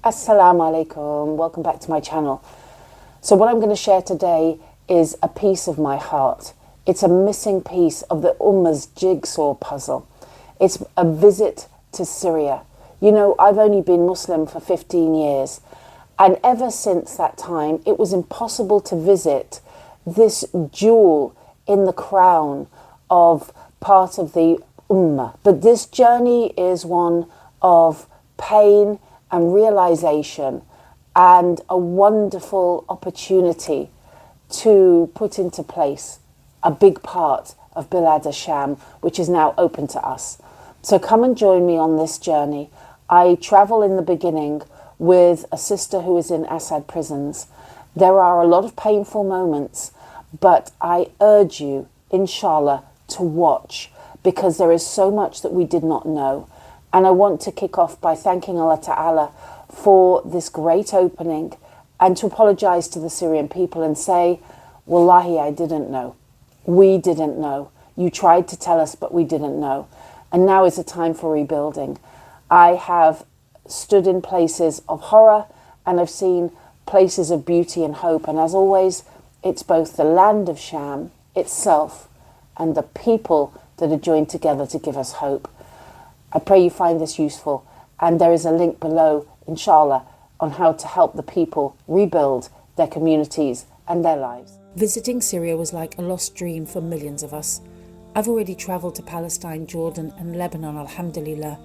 Assalamu alaikum, welcome back to my channel. So what I'm going to share today is a piece of my heart. It's a missing piece of the Ummah's jigsaw puzzle. It's a visit to Syria. You know, I've only been Muslim for 15 years, and ever since that time it was impossible to visit this jewel in the crown of part of the Ummah. But this journey is one of pain and realization and a wonderful opportunity to put into place a big part of Bilad Asham, which is now open to us. So come and join me on this journey. I travel in the beginning with a sister who is in Assad prisons. There are a lot of painful moments, but I urge you, inshallah, to watch, because there is so much that we did not know. And I want to kick off by thanking Allah Ta'ala for this great opening and to apologize to the Syrian people and say, Wallahi, I didn't know. We didn't know. You tried to tell us, but we didn't know. And now is a time for rebuilding. I have stood in places of horror and I've seen places of beauty and hope. And as always, it's both the land of Sham itself and the people that are joined together to give us hope. I pray you find this useful, and there is a link below, inshallah, on how to help the people rebuild their communities and their lives. Visiting Syria was like a lost dream for millions of us. I've already travelled to Palestine, Jordan and Lebanon, alhamdulillah,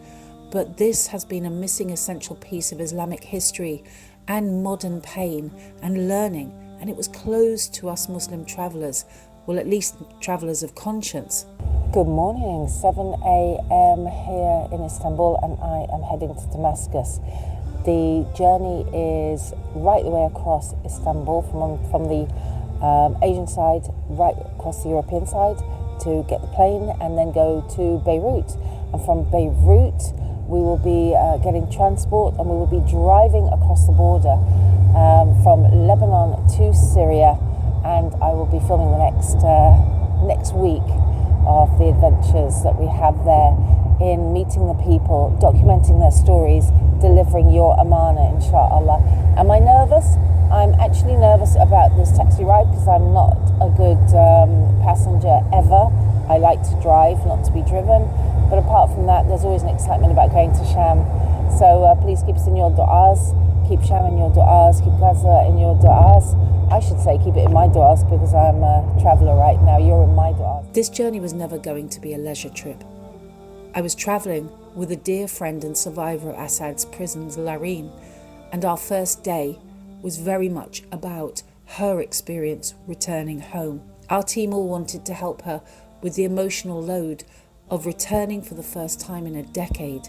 but this has been a missing essential piece of Islamic history and modern pain and learning, and it was closed to us Muslim travellers, well, at least travellers of conscience. Good morning, 7 a.m. here in Istanbul, and I am heading to Damascus. The journey is right the way across Istanbul from the Asian side right across the European side to get the plane and then go to Beirut. And from Beirut we will be getting transport, and we will be driving across the border from Lebanon to Syria, and I will be filming the next week of the adventures that we have there in meeting the people, documenting their stories, delivering your amana, inshallah. Am I nervous? I'm actually nervous about this taxi ride because I'm not a good passenger ever. I like to drive, not to be driven. But apart from that, there's always an excitement about going to Sham. So please keep us in your du'as, keep Sham in your du'as, keep Gaza in your du'as. I should say keep it in my du'as because I'm a traveller right now. You're in my du'as. This journey was never going to be a leisure trip. I was travelling with a dear friend and survivor of Assad's prisons, Larin, and our first day was very much about her experience returning home. Our team all wanted to help her with the emotional load of returning for the first time in a decade.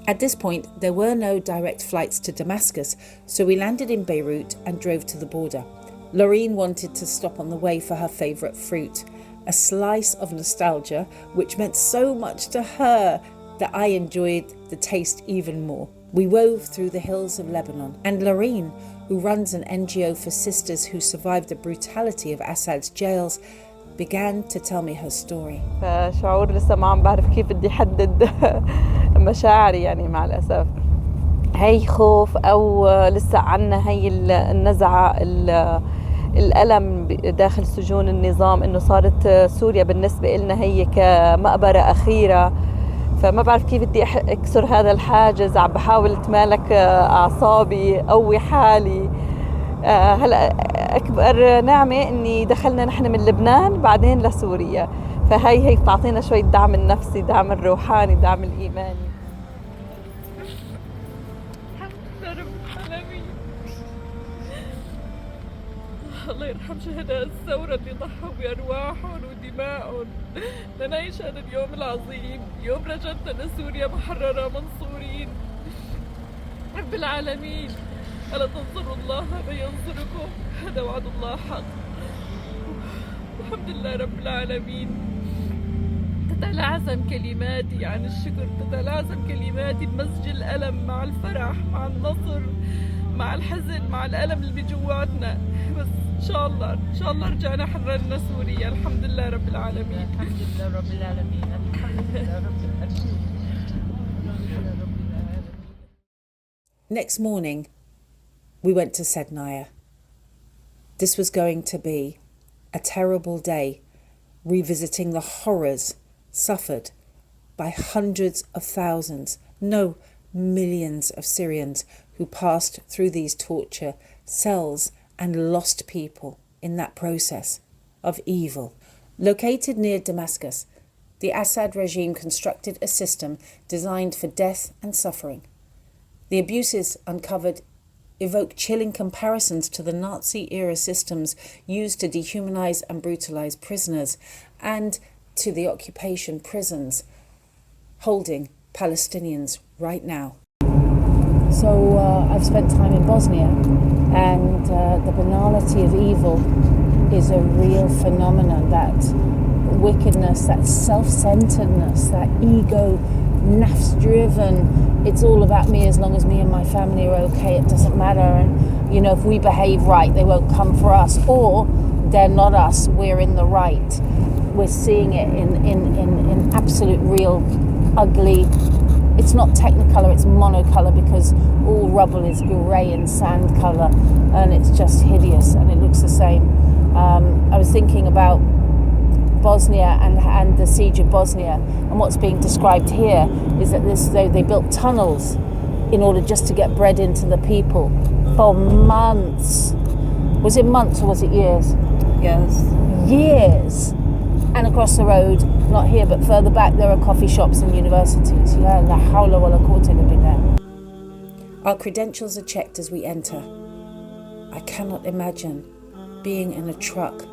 At this point, there were no direct flights to Damascus, so we landed in Beirut and drove to the border. Larin wanted to stop on the way for her favourite fruit, a slice of nostalgia which meant so much to her that I enjoyed the taste even more. We wove through the hills of Lebanon, and Larin, who runs an NGO for sisters who survived the brutality of Assad's jails, began to tell me her story. فشعور لسه ما عم بعرف كيف بدي حدد مشاعري يعني مع الأسف. هي خوف أو لسه عنا هي النزعة الألم داخل سجون النظام، إنه صارت سوريا بالنسبة لنا هي كمقبرة أخيرة. فما بعرف كيف بدي أكسر هذا الحاجز. عم بحاول أتمالك أعصابي، قوي حالي. هلا أكبر نعمة إني دخلنا نحن من لبنان بعدين لسوريا، فهي هيك تعطينا شوية دعم النفسي، دعم الروحاني، دعم الإيماني. الله يرحم شهداء الثورة اللي ضحوا بأرواحهم ودمائهم لنعيش هذا اليوم العظيم، يوم رجعتنا لسوريا محررة منصورين. رب العالمين، ألا تنصروا الله فينصركم، هذا وعد الله حق. الحمد لله رب العالمين. تتلازم كلماتي عن الشكر، تتلازم كلماتي بمزج الألم مع الفرح مع النصر مع الحزن مع الألم اللي بجواتنا. بس إن شاء الله رجعنا حررنا سوريا. الحمد لله رب العالمين. الحمد لله رب العالمين. الحمد لله رب العالمين. Next morning, we went to Saydnaya. This was going to be a terrible day, revisiting the horrors suffered by hundreds of thousands, no, millions of Syrians who passed through these torture cells and lost people in that process of evil. Located near Damascus, the Assad regime constructed a system designed for death and suffering. The abuses uncovered evoke chilling comparisons to the Nazi-era systems used to dehumanize and brutalize prisoners and to the occupation prisons holding Palestinians right now. So I've spent time in Bosnia, and the banality of evil is a real phenomenon. That wickedness, that self-centeredness, that ego, nafs-driven, it's all about me as long as me and my family are okay, it doesn't matter. And, you know, if we behave right, they won't come for us, or they're not us, we're in the right. We're seeing it in absolute real ugly. It's not technicolor, it's monocolor, because all rubble is grey and sand colour, and it's just hideous and it looks the same. I was thinking about Bosnia and the siege of Bosnia, and what's being described here is that they built tunnels in order just to get bread into the people for months. Was it months or was it years? Yes. Years. And across the road, not here but further back, there are coffee shops and universities. Yeah, la hawla wa la quwwata illa billah. Our credentials are checked as we enter. I cannot imagine being in a truck,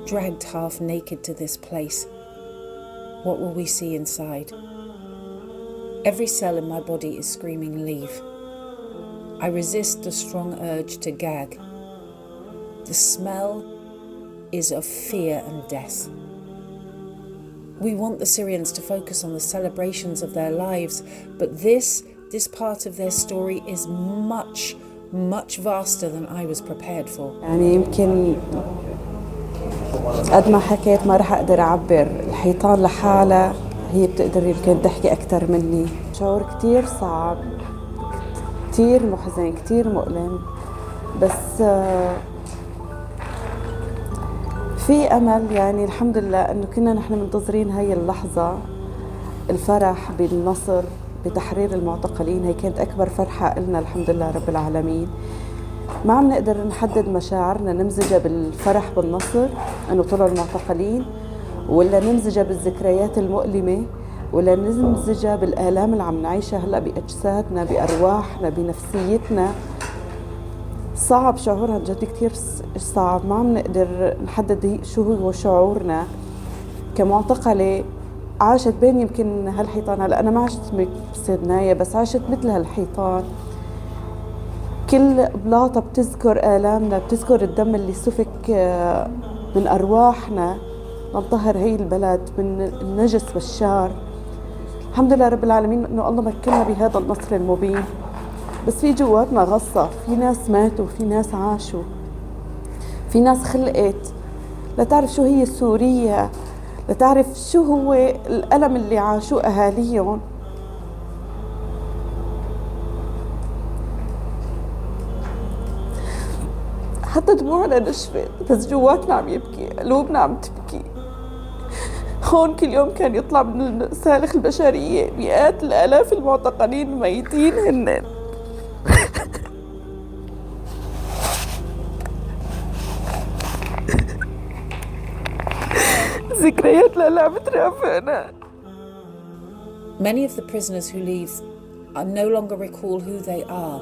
dragged half naked to this place. What will we see inside? Every cell in my body is screaming, leave. I resist the strong urge to gag. The smell is of fear and death. We want the Syrians to focus on the celebrations of their lives, but this part of their story is much, much vaster than I was prepared for. يعني يمكن قد ما حكيت ما رح أقدر أعبر. الحيطان لحالها هي بتقدر يمكن تحكي أكثر مني. شعور كتير صعب، كتير محزن، كتير مؤلم، بس في أمل. يعني الحمد لله أنه كنا نحن منتظرين هاي اللحظة، الفرح بالنصر، بتحرير المعتقلين. هي كانت أكبر فرحة إلنا الحمد لله رب العالمين. ما عم نقدر نحدد مشاعرنا، نمزجها بالفرح بالنصر أنه طلعوا المعتقلين، ولا نمزجها بالذكريات المؤلمة، ولا نمزجها بالآلام اللي عم نعيشها هلأ بأجسادنا، بأرواحنا، بنفسيتنا. صعب شعورها عن جد كتير صعب. ما عم نقدر نحدد شو هو شعورنا كمعتقلة عاشت بين يمكن هالحيطان. هلا أنا ما عشت بسيدنايا، بس عاشت مثل هالحيطان. كل بلاطة بتذكر آلامنا، بتذكر الدم اللي سفك من أرواحنا لنطهر هي البلد من النجس والشار. الحمد لله رب العالمين إنه الله مكننا بهذا النصر المبين. بس في جواتنا غصة، في ناس ماتوا، في ناس عاشوا، في ناس خلقت لتعرف شو هي سوريا، لتعرف شو هو الألم اللي عاشوه أهاليهم. حتى دموعنا نشفت، بس جواتنا عم يبكي، قلوبنا عم تبكي. هون كل يوم كان يطلع من السالخ البشرية مئات الآلاف المعتقلين الميتين هن. ذكريات لا عم ترافقنا. Many of the prisoners who leave no longer recall who they are,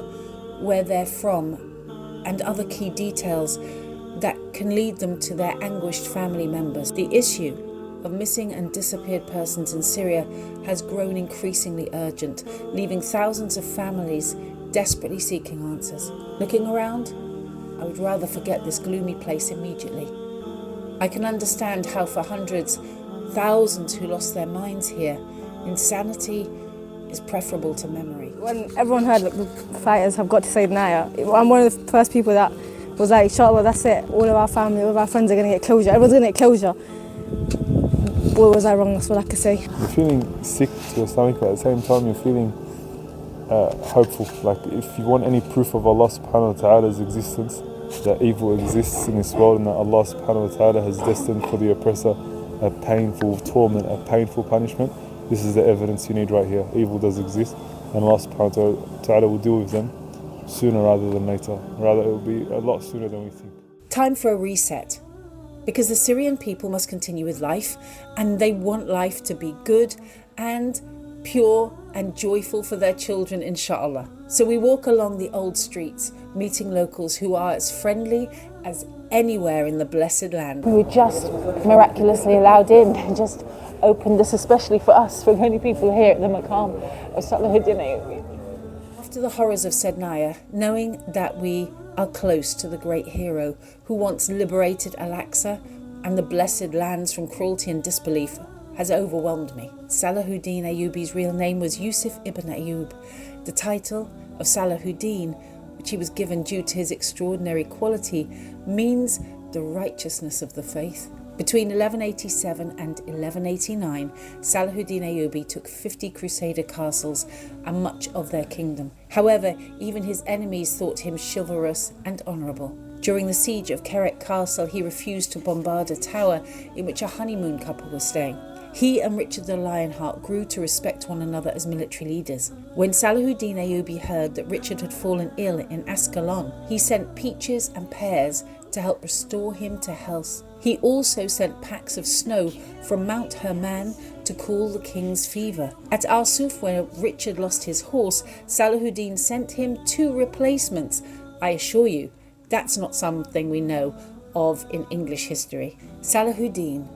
where they're from, and other key details that can lead them to their anguished family members. The issue of missing and disappeared persons in Syria has grown increasingly urgent, leaving thousands of families desperately seeking answers. Looking around, I would rather forget this gloomy place immediately. I can understand how for hundreds, thousands who lost their minds here, insanity is preferable to memory. When everyone heard that the fighters have got to Saydnaya, I'm one of the first people that was like, inshallah, that's it. All of our family, all of our friends are going to get closure. Everyone's going to get closure. Boy, was I wrong, that's all I can say. You're feeling sick to your stomach, but at the same time you're feeling hopeful. Like, if you want any proof of Allah subhanahu wa ta'ala's existence, that evil exists in this world and that Allah subhanahu wa ta'ala has destined for the oppressor a painful torment, a painful punishment, this is the evidence you need right here. Evil does exist, and Allah subhanahu wa ta'ala will deal with them sooner rather than later. Rather, it will be a lot sooner than we think. Time for a reset, because the Syrian people must continue with life, and they want life to be good and pure and joyful for their children, inshallah. So we walk along the old streets, meeting locals who are as friendly as anywhere in the blessed land. We were just miraculously allowed in and just opened this especially for us. We're the only people here at the maqam of Salahuddin Ayoubbi. After the horrors of Saydnaya, knowing that we are close to the great hero who once liberated Al-Aqsa and the blessed lands from cruelty and disbelief, has overwhelmed me. Salahuddin Ayoubbi's real name was Yusuf ibn Ayyub. The title of Salahuddin, which he was given due to his extraordinary quality, means the righteousness of the faith. Between 1187 and 1189, Salahuddin Ayoubbi took 50 crusader castles and much of their kingdom. However, even his enemies thought him chivalrous and honourable. During the siege of Keret Castle, he refused to bombard a tower in which a honeymoon couple was staying. He and Richard the Lionheart grew to respect one another as military leaders. When Salahuddin Ayoubbi heard that Richard had fallen ill in Ascalon, he sent peaches and pears to help restore him to health. He also sent packs of snow from Mount Herman to cool the king's fever. At Arsuf, where Richard lost his horse, Salahuddin sent him 2 replacements. I assure you, that's not something we know of in English history. Salahuddin,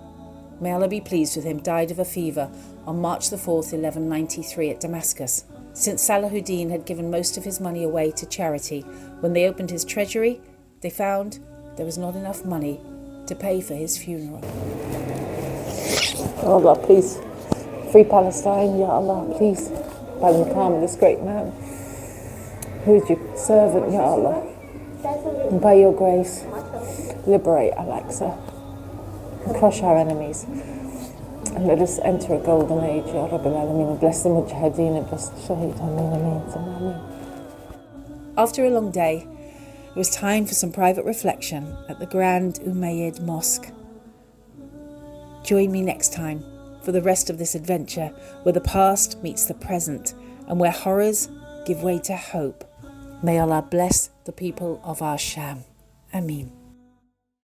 may Allah be pleased with him, died of a fever on March the 4th, 1193 at Damascus. Since Salahuddin had given most of his money away to charity, when they opened his treasury, they found there was not enough money to pay for his funeral. Oh Allah, please, free Palestine, Ya Allah, please, by the maqam of this great man, who is your servant, Ya Allah, and by your grace, liberate Al-Aqsa and crush our enemies, and let us enter a golden age, Ya Rabbil Alameen, and bless the Mujahideen and bless the Shaheed, Ameen, Ameen, Ameen. After a long day, it was time for some private reflection at the Grand Umayyad Mosque. Join me next time for the rest of this adventure, where the past meets the present and where horrors give way to hope. May Allah bless the people of our Sham. Ameen.